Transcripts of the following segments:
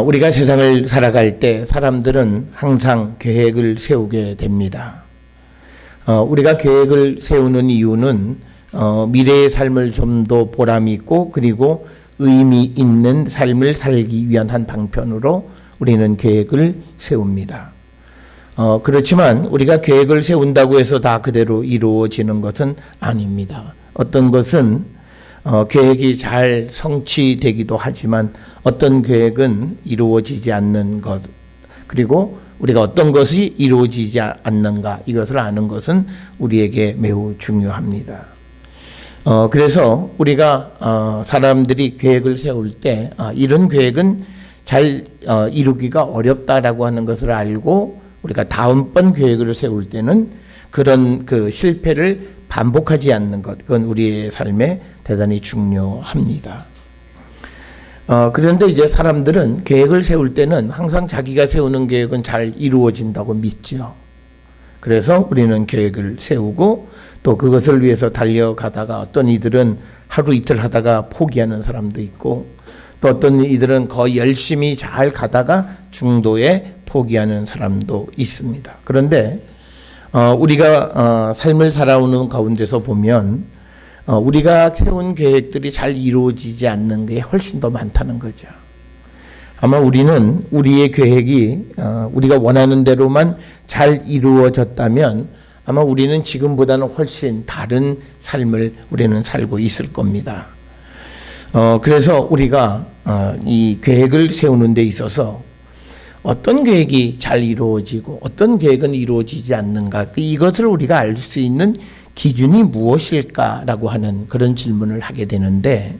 우리가 세상을 살아갈 때 사람들은 항상 계획을 세우게 됩니다. 우리가 계획을 세우는 이유는 미래의 삶을 좀 더 보람 있고 그리고 의미 있는 삶을 살기 위한 한 방편으로 우리는 계획을 세웁니다. 그렇지만 우리가 계획을 세운다고 해서 다 그대로 이루어지는 것은 아닙니다. 어떤 것은 계획이 잘 성취되기도 하지만 어떤 계획은 이루어지지 않는 것, 그리고 우리가 어떤 것이 이루어지지 않는가, 이것을 아는 것은 우리에게 매우 중요합니다. 그래서 우리가 사람들이 계획을 세울 때 이런 계획은 잘 이루기가 어렵다라고 하는 것을 알고 우리가 다음번 계획을 세울 때는 그런 그 실패를 반복하지 않는 것, 그건 우리의 삶에 대단히 중요합니다. 그런데 이제 사람들은 계획을 세울 때는 항상 자기가 세우는 계획은 잘 이루어진다고 믿죠. 그래서 우리는 계획을 세우고 또 그것을 위해서 달려가다가 어떤 이들은 하루 이틀 하다가 포기하는 사람도 있고 또 어떤 이들은 거의 열심히 잘 가다가 중도에 포기하는 사람도 있습니다. 그런데 우리가 삶을 살아오는 가운데서 보면 우리가 세운 계획들이 잘 이루어지지 않는 게 훨씬 더 많다는 거죠. 아마 우리는 우리의 계획이 우리가 원하는 대로만 잘 이루어졌다면 아마 우리는 지금보다는 훨씬 다른 삶을 우리는 살고 있을 겁니다. 그래서 우리가 이 계획을 세우는 데 있어서 어떤 계획이 잘 이루어지고 어떤 계획은 이루어지지 않는가, 이것을 우리가 알 수 있는 기준이 무엇일까라고 하는 그런 질문을 하게 되는데,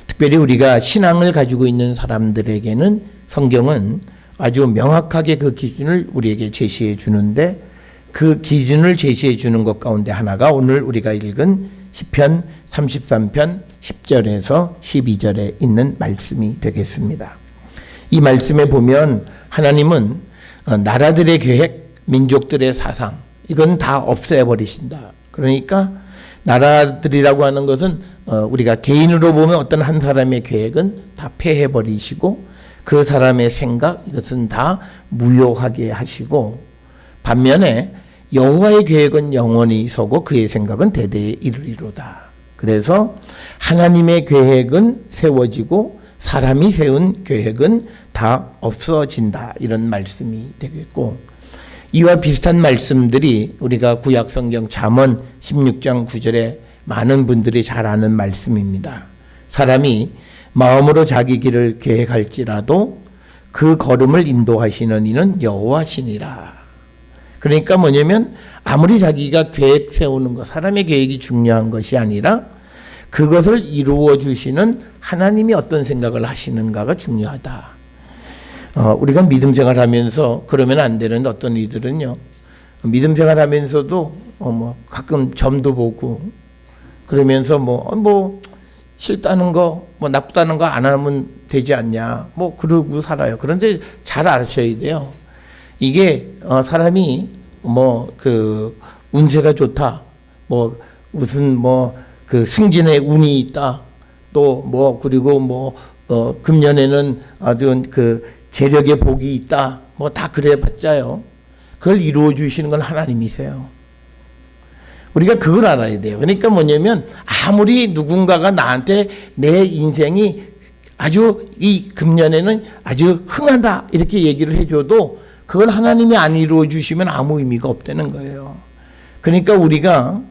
특별히 우리가 신앙을 가지고 있는 사람들에게는 성경은 아주 명확하게 그 기준을 우리에게 제시해 주는데, 그 기준을 제시해 주는 것 가운데 하나가 오늘 우리가 읽은 시편 33편 10절에서 12절에 있는 말씀이 되겠습니다. 이 말씀에 보면 하나님은 나라들의 계획, 민족들의 사상, 이건 다 없애버리신다. 그러니까 나라들이라고 하는 것은 우리가 개인으로 보면 어떤 한 사람의 계획은 다 폐해버리시고 그 사람의 생각, 이것은 다 무효하게 하시고, 반면에 여호와의 계획은 영원히 서고 그의 생각은 대대에 이르리로다. 그래서 하나님의 계획은 세워지고 사람이 세운 계획은 다 없어진다, 이런 말씀이 되겠고, 이와 비슷한 말씀들이 우리가 구약 성경 잠언 16장 9절에 많은 분들이 잘 아는 말씀입니다. 사람이 마음으로 자기 길을 계획할지라도 그 걸음을 인도하시는 이는 여호와시니라. 그러니까 뭐냐면 아무리 자기가 계획 세우는 것, 사람의 계획이 중요한 것이 아니라 그것을 이루어 주시는 하나님이 어떤 생각을 하시는가가 중요하다. 우리가 믿음 생활하면서 그러면 안 되는데 어떤 이들은요, 믿음 생활하면서도 가끔 점도 보고 그러면서 싫다는 거, 나쁘다는 거 안 하면 되지 않냐, 그러고 살아요. 그런데 잘 아셔야 돼요. 이게 사람이 운세가 좋다, 무슨 그 승진의 운이 있다, 또 그리고 금년에는 아주 그 재력의 복이 있다, 다 그래 봤자요, 그걸 이루어 주시는 건 하나님이세요. 우리가 그걸 알아야 돼요. 그러니까 뭐냐면 아무리 누군가가 나한테 내 인생이 아주 이 금년에는 아주 흥하다 이렇게 얘기를 해줘도 그걸 하나님이 안 이루어 주시면 아무 의미가 없다는 거예요. 그러니까 우리가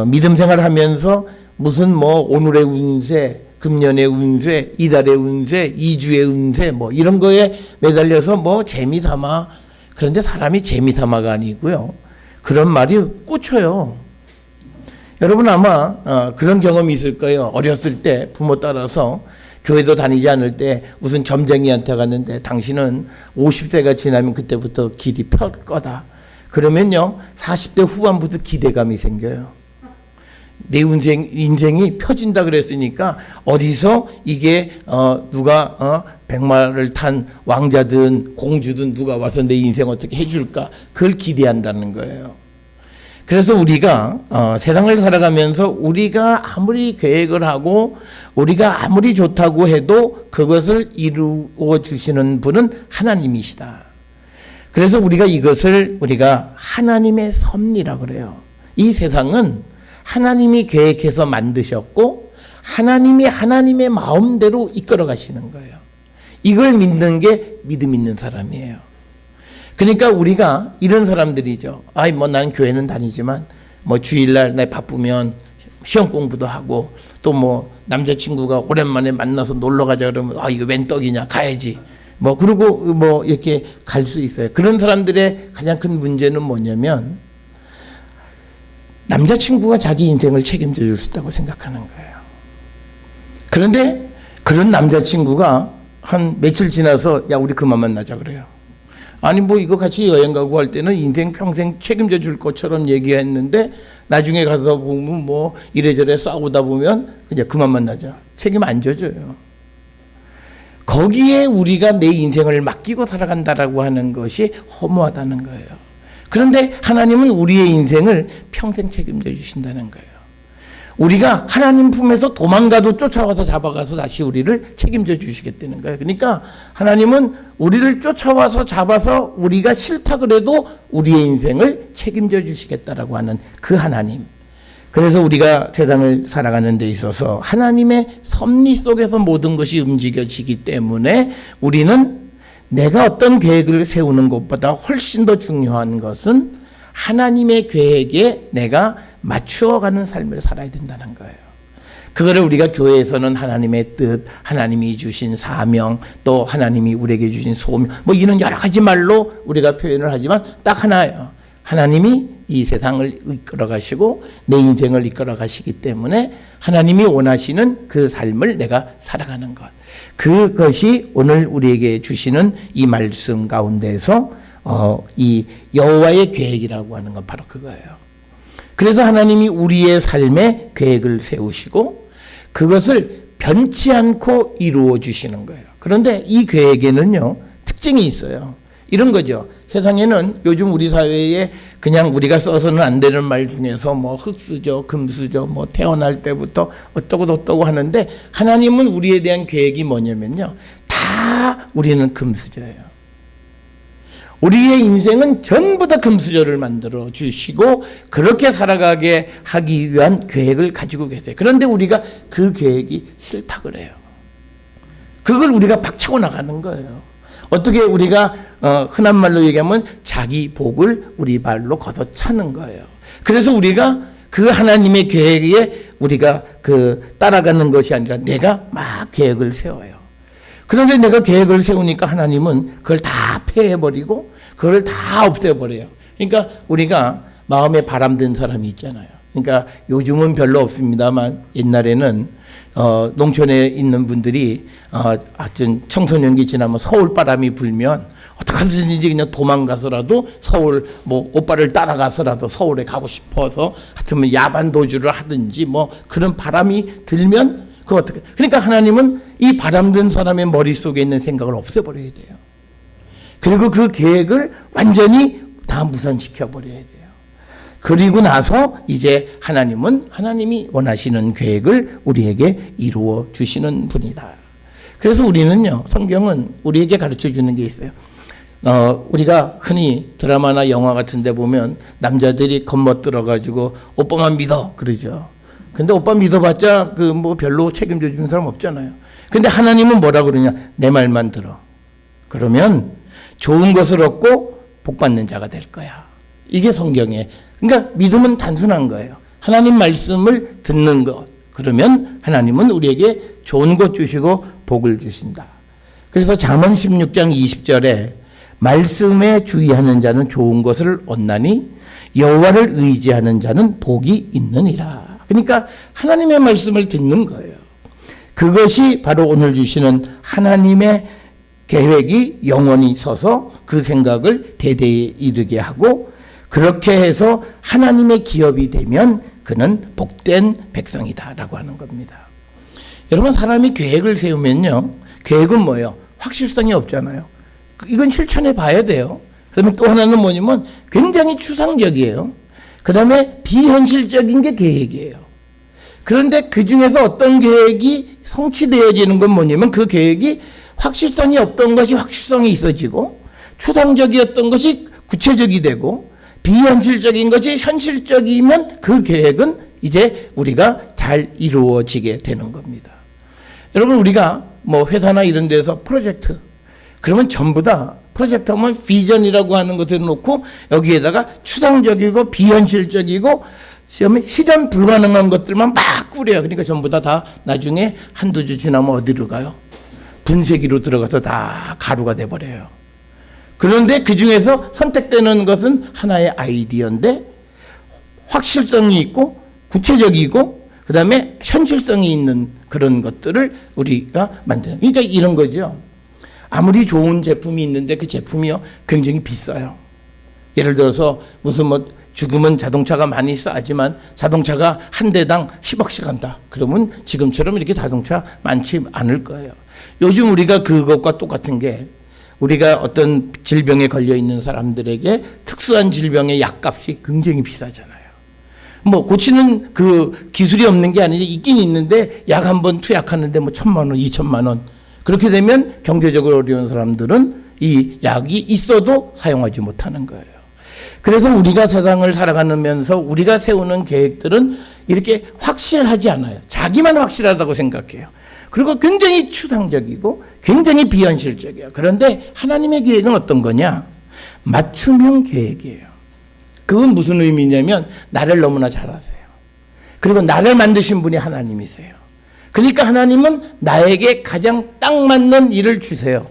믿음 생활하면서 무슨 오늘의 운세, 금년의 운세, 이달의 운세, 2주의 운세 이런 거에 매달려서 재미삼아, 그런데 사람이 재미삼아가 아니고요, 그런 말이 꽂혀요. 여러분 아마 그런 경험이 있을 거예요. 어렸을 때 부모 따라서 교회도 다니지 않을 때 무슨 점쟁이한테 갔는데 당신은 50세가 지나면 그때부터 길이 펼 거다. 그러면요 40대 후반부터 기대감이 생겨요. 내 인생이 펴진다 그랬으니까 어디서 이게 누가 백마를 탄 왕자든 공주든 누가 와서 내 인생 어떻게 해줄까, 그걸 기대한다는 거예요. 그래서 우리가 세상을 살아가면서 우리가 아무리 계획을 하고 우리가 아무리 좋다고 해도 그것을 이루어 주시는 분은 하나님이시다. 그래서 우리가 이것을 우리가 하나님의 섭리라고 그래요. 이 세상은 하나님이 계획해서 만드셨고 하나님이 하나님의 마음대로 이끌어 가시는 거예요. 이걸 믿는 게 믿음 있는 사람이에요. 그러니까 우리가 이런 사람들이죠. 아이 뭐 난 교회는 다니지만 뭐 주일날 나 바쁘면 시험 공부도 하고 또 뭐 남자친구가 오랜만에 만나서 놀러 가자 그러면 아 이거 웬 떡이냐 가야지. 뭐 그리고 뭐 이렇게 갈 수 있어요. 그런 사람들의 가장 큰 문제는 뭐냐면 남자친구가 자기 인생을 책임져 줄 수 있다고 생각하는 거예요. 그런데 그런 남자친구가 한 며칠 지나서 야 우리 그만 만나자 그래요. 아니 뭐 이거 같이 여행 가고 할 때는 인생 평생 책임져 줄 것처럼 얘기했는데 나중에 가서 보면 뭐 이래저래 싸우다 보면 그냥 그만 만나자. 책임 안 져줘요. 거기에 우리가 내 인생을 맡기고 살아간다라고 하는 것이 허무하다는 거예요. 그런데 하나님은 우리의 인생을 평생 책임져 주신다는 거예요. 우리가 하나님 품에서 도망가도 쫓아와서 잡아가서 다시 우리를 책임져 주시겠다는 거예요. 그러니까 하나님은 우리를 쫓아와서 잡아서 우리가 싫다 그래도 우리의 인생을 책임져 주시겠다라고 하는 그 하나님. 그래서 우리가 세상을 살아가는 데 있어서 하나님의 섭리 속에서 모든 것이 움직여지기 때문에 우리는 내가 어떤 계획을 세우는 것보다 훨씬 더 중요한 것은 하나님의 계획에 내가 맞추어가는 삶을 살아야 된다는 거예요. 그거를 우리가 교회에서는 하나님의 뜻, 하나님이 주신 사명, 또 하나님이 우리에게 주신 소명, 뭐 이런 여러 가지 말로 우리가 표현을 하지만 딱 하나예요. 하나님이 이 세상을 이끌어 가시고 내 인생을 이끌어 가시기 때문에 하나님이 원하시는 그 삶을 내가 살아가는 것. 그것이 오늘 우리에게 주시는 이 말씀 가운데서 이 여호와의 계획이라고 하는 건 바로 그거예요. 그래서 하나님이 우리의 삶에 계획을 세우시고 그것을 변치 않고 이루어 주시는 거예요. 그런데 이 계획에는요, 특징이 있어요. 이런 거죠. 세상에는 요즘 우리 사회에 그냥 우리가 써서는 안 되는 말 중에서 뭐 흙수저, 금수저, 뭐 태어날 때부터 어떠고 하는데 하나님은 우리에 대한 계획이 뭐냐면요. 다 우리는 금수저예요. 우리의 인생은 전부 다 금수저를 만들어 주시고 그렇게 살아가게 하기 위한 계획을 가지고 계세요. 그런데 우리가 그 계획이 싫다 그래요. 그걸 우리가 박차고 나가는 거예요. 어떻게 우리가 흔한 말로 얘기하면 자기 복을 우리 발로 걷어차는 거예요. 그래서 우리가 그 하나님의 계획에 우리가 따라가는 것이 아니라 내가 막 계획을 세워요. 그런데 내가 계획을 세우니까 하나님은 그걸 다 폐해버리고 그걸 다 없애버려요. 그러니까 우리가 마음에 바람든 사람이 있잖아요. 그러니까 요즘은 별로 없습니다만 옛날에는 농촌에 있는 분들이 하여튼 청소년기 지나면 서울 바람이 불면 어떻게든지 그냥 도망가서라도 서울 뭐 오빠를 따라가서라도 서울에 가고 싶어서 하여튼 야반 도주를 하든지 뭐 그런 바람이 들면 그 어떻게 그러니까 하나님은 이 바람든 사람의 머릿속에 있는 생각을 없애버려야 돼요. 그리고 그 계획을 완전히 다 무산시켜 버려야 돼요. 그리고 나서 이제 하나님이 원하시는 계획을 우리에게 이루어 주시는 분이다. 그래서 우리는요, 성경은 우리에게 가르쳐 주는 게 있어요. 우리가 흔히 드라마나 영화 같은 데 보면 남자들이 겁먹들어가지고 오빠만 믿어 그러죠. 근데 오빠 믿어봤자 뭐 별로 책임져 주는 사람 없잖아요. 근데 하나님은 뭐라 그러냐? 내 말만 들어. 그러면 좋은 것을 얻고 복 받는 자가 될 거야. 이게 성경에. 그러니까 믿음은 단순한 거예요. 하나님 말씀을 듣는 것. 그러면 하나님은 우리에게 좋은 것 주시고 복을 주신다. 그래서 잠언 16장 20절에 말씀에 주의하는 자는 좋은 것을 얻나니 여호와를 의지하는 자는 복이 있느니라. 그러니까 하나님의 말씀을 듣는 거예요. 그것이 바로 오늘 주시는 하나님의 계획이 영원히 서서 그 생각을 대대에 이르게 하고 그렇게 해서 하나님의 기업이 되면 그는 복된 백성이다라고 하는 겁니다. 여러분 사람이 계획을 세우면요. 계획은 뭐예요? 확실성이 없잖아요. 이건 실천해 봐야 돼요. 그러면 또 하나는 뭐냐면 굉장히 추상적이에요. 그 다음에 비현실적인 게 계획이에요. 그런데 그 중에서 어떤 계획이 성취되어지는 건 뭐냐면 그 계획이 확실성이 없던 것이 확실성이 있어지고 추상적이었던 것이 구체적이 되고 비현실적인 것이 현실적이면 그 계획은 이제 우리가 잘 이루어지게 되는 겁니다. 여러분 우리가 뭐 회사나 이런 데서 프로젝트 그러면 전부 다 프로젝트 하면 비전이라고 하는 것을 놓고 여기에다가 추상적이고 비현실적이고 실현 불가능한 것들만 막 꾸려요. 그러니까 전부 다 나중에 한두 주 지나면 어디로 가요? 분쇄기로 들어가서 다 가루가 돼버려요. 그런데 그 중에서 선택되는 것은 하나의 아이디어인데 확실성이 있고 구체적이고 그 다음에 현실성이 있는 그런 것들을 우리가 만드는. 그러니까 이런 거죠. 아무리 좋은 제품이 있는데 그 제품이요 굉장히 비싸요. 예를 들어서 무슨 뭐 죽으면 자동차가 많이 싸지만 자동차가 한 대당 10억씩 한다. 그러면 지금처럼 이렇게 자동차 많지 않을 거예요. 요즘 우리가 그것과 똑같은 게 우리가 어떤 질병에 걸려 있는 사람들에게 특수한 질병의 약값이 굉장히 비싸잖아요. 뭐 고치는 그 기술이 없는 게 아니라 있긴 있는데 약 한 번 투약하는데 뭐 1,000만 원, 2,000만 원. 그렇게 되면 경제적으로 어려운 사람들은 이 약이 있어도 사용하지 못하는 거예요. 그래서 우리가 세상을 살아가면서 우리가 세우는 계획들은 이렇게 확실하지 않아요. 자기만 확실하다고 생각해요. 그리고 굉장히 추상적이고 굉장히 비현실적이에요. 그런데 하나님의 계획은 어떤 거냐? 맞춤형 계획이에요. 그건 무슨 의미냐면 나를 너무나 잘 아세요. 그리고 나를 만드신 분이 하나님이세요. 그러니까 하나님은 나에게 가장 딱 맞는 일을 주세요.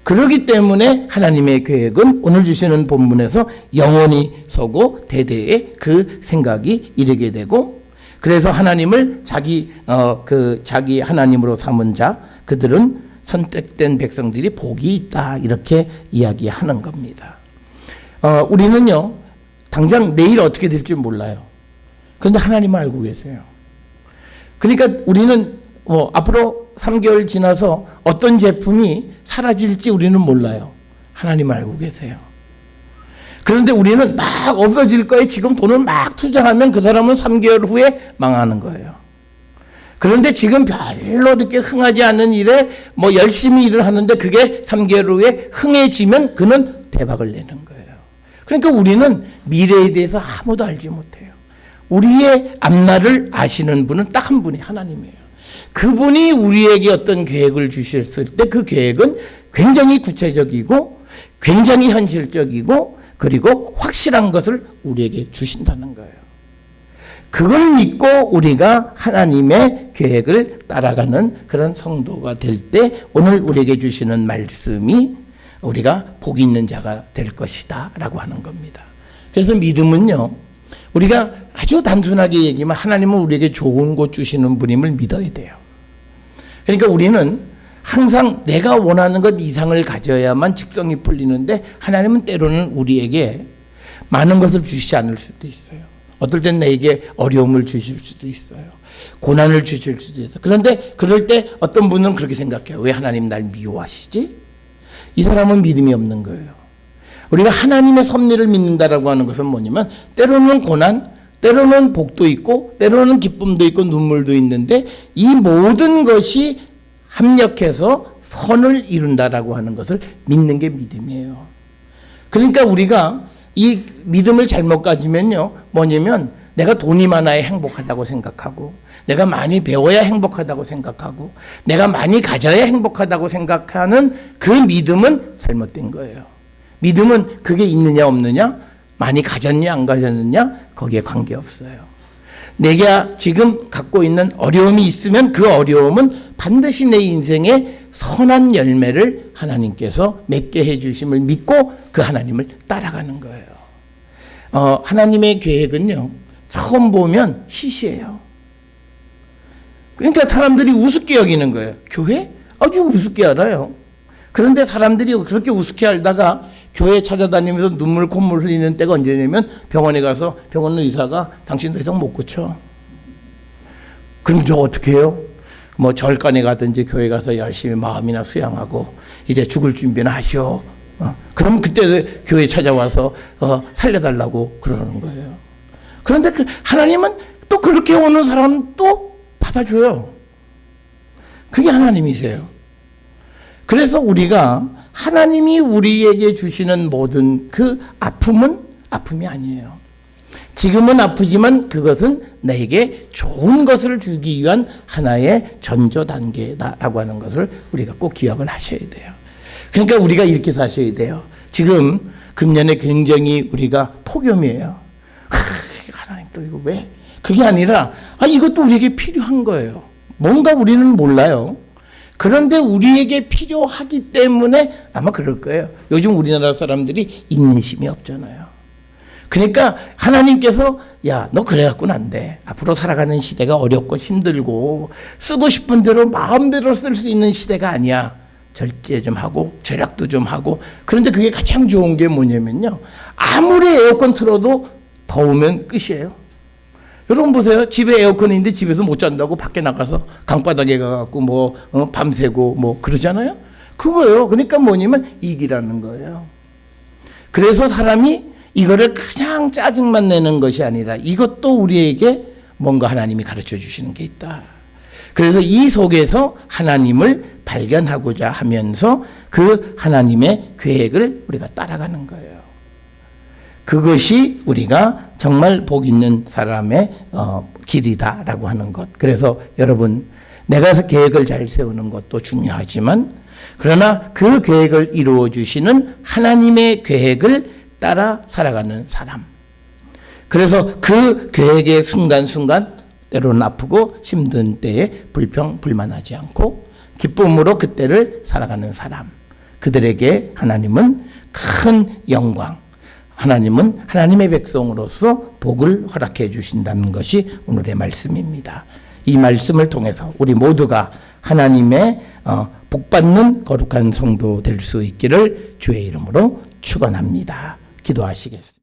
그렇기 때문에 하나님의 계획은 오늘 주시는 본문에서 영원히 서고 대대에 그 생각이 이르게 되고 그래서 하나님을 자기 하나님으로 삼은 자 그들은 선택된 백성들이 복이 있다 이렇게 이야기하는 겁니다. 우리는요 당장 내일 어떻게 될지 몰라요. 그런데 하나님은 알고 계세요. 그러니까 우리는 앞으로 3개월 지나서 어떤 제품이 사라질지 우리는 몰라요. 하나님 알고 계세요. 그런데 우리는 막 없어질 거에 지금 돈을 막 투자하면 그 사람은 3개월 후에 망하는 거예요. 그런데 지금 별로 이렇게 흥하지 않은 일에 뭐 열심히 일을 하는데 그게 3개월 후에 흥해지면 그는 대박을 내는 거예요. 그러니까 우리는 미래에 대해서 아무도 알지 못해요. 우리의 앞날을 아시는 분은 딱 한 분이 하나님이에요. 그분이 우리에게 어떤 계획을 주셨을 때 그 계획은 굉장히 구체적이고 굉장히 현실적이고 그리고 확실한 것을 우리에게 주신다는 거예요. 그걸 믿고 우리가 하나님의 계획을 따라가는 그런 성도가 될 때 오늘 우리에게 주시는 말씀이 우리가 복 있는 자가 될 것이다 라고 하는 겁니다. 그래서 믿음은요 우리가 아주 단순하게 얘기하면 하나님은 우리에게 좋은 것 주시는 분임을 믿어야 돼요. 그러니까 우리는 항상 내가 원하는 것 이상을 가져야만 직성이 풀리는데 하나님은 때로는 우리에게 많은 것을 주시지 않을 수도 있어요. 어떨 땐 나에게 어려움을 주실 수도 있어요. 고난을 주실 수도 있어요. 그런데 그럴 때 어떤 분은 그렇게 생각해요. 왜 하나님 날 미워하시지? 이 사람은 믿음이 없는 거예요. 우리가 하나님의 섭리를 믿는다라고 하는 것은 뭐냐면 때로는 고난, 때로는 복도 있고 때로는 기쁨도 있고 눈물도 있는데 이 모든 것이 합력해서 선을 이룬다라고 하는 것을 믿는 게 믿음이에요. 그러니까 우리가 이 믿음을 잘못 가지면요 뭐냐면 내가 돈이 많아야 행복하다고 생각하고 내가 많이 배워야 행복하다고 생각하고 내가 많이 가져야 행복하다고 생각하는 그 믿음은 잘못된 거예요. 믿음은 그게 있느냐 없느냐 많이 가졌냐 안 가졌느냐 거기에 관계없어요. 내가 지금 갖고 있는 어려움이 있으면 그 어려움은 반드시 내 인생에 선한 열매를 하나님께서 맺게 해주심을 믿고 그 하나님을 따라가는 거예요. 하나님의 계획은요 처음 보면 시시해요. 그러니까 사람들이 우습게 여기는 거예요. 교회? 아주 우습게 알아요. 그런데 사람들이 그렇게 우습게 알다가 교회 찾아다니면서 눈물 콧물 흘리는 때가 언제냐면 병원에 가서 병원 의사가 당신 더 이상 못 고쳐. 그럼 저 어떻게 해요? 뭐 절간에 가든지 교회 가서 열심히 마음이나 수양하고 이제 죽을 준비나 하시오. 그럼 그때 교회 찾아와서 살려달라고 그러는 거예요. 그런데 하나님은 또 그렇게 오는 사람은 또 받아줘요. 그게 하나님이세요. 그래서 우리가 하나님이 우리에게 주시는 모든 그 아픔은 아픔이 아니에요. 지금은 아프지만 그것은 내게 좋은 것을 주기 위한 하나의 전조 단계다라고 하는 것을 우리가 꼭 기억을 하셔야 돼요. 그러니까 우리가 이렇게 사셔야 돼요. 지금 금년에 굉장히 우리가 폭염이에요. 하나님 또 이거 왜? 그게 아니라 이것도 우리에게 필요한 거예요. 뭔가 우리는 몰라요. 그런데 우리에게 필요하기 때문에 아마 그럴 거예요. 요즘 우리나라 사람들이 인내심이 없잖아요. 그러니까 하나님께서 야, 너 그래갖고는 안 돼. 앞으로 살아가는 시대가 어렵고 힘들고 쓰고 싶은 대로 마음대로 쓸 수 있는 시대가 아니야. 절제 좀 하고 절약도 좀 하고. 그런데 그게 가장 좋은 게 뭐냐면요. 아무리 에어컨 틀어도 더우면 끝이에요. 여러분 보세요. 집에 에어컨이 있는데 집에서 못 잔다고 밖에 나가서 강바닥에 가갖고 밤새고 그러잖아요. 그거예요. 그러니까 뭐냐면 이기라는 거예요. 그래서 사람이 이거를 그냥 짜증만 내는 것이 아니라 이것도 우리에게 뭔가 하나님이 가르쳐 주시는 게 있다. 그래서 이 속에서 하나님을 발견하고자 하면서 그 하나님의 계획을 우리가 따라가는 거예요. 그것이 우리가 정말 복 있는 사람의 길이다라고 하는 것. 그래서 여러분, 내가 계획을 잘 세우는 것도 중요하지만 그러나 그 계획을 이루어 주시는 하나님의 계획을 따라 살아가는 사람. 그래서 그 계획의 순간순간 때로는 아프고 힘든 때에 불평불만하지 않고 기쁨으로 그때를 살아가는 사람. 그들에게 하나님은 큰 영광, 하나님은 하나님의 백성으로서 복을 허락해 주신다는 것이 오늘의 말씀입니다. 이 말씀을 통해서 우리 모두가 하나님의 복받는 거룩한 성도 될 수 있기를 주의 이름으로 축원합니다. 기도하시겠습니다.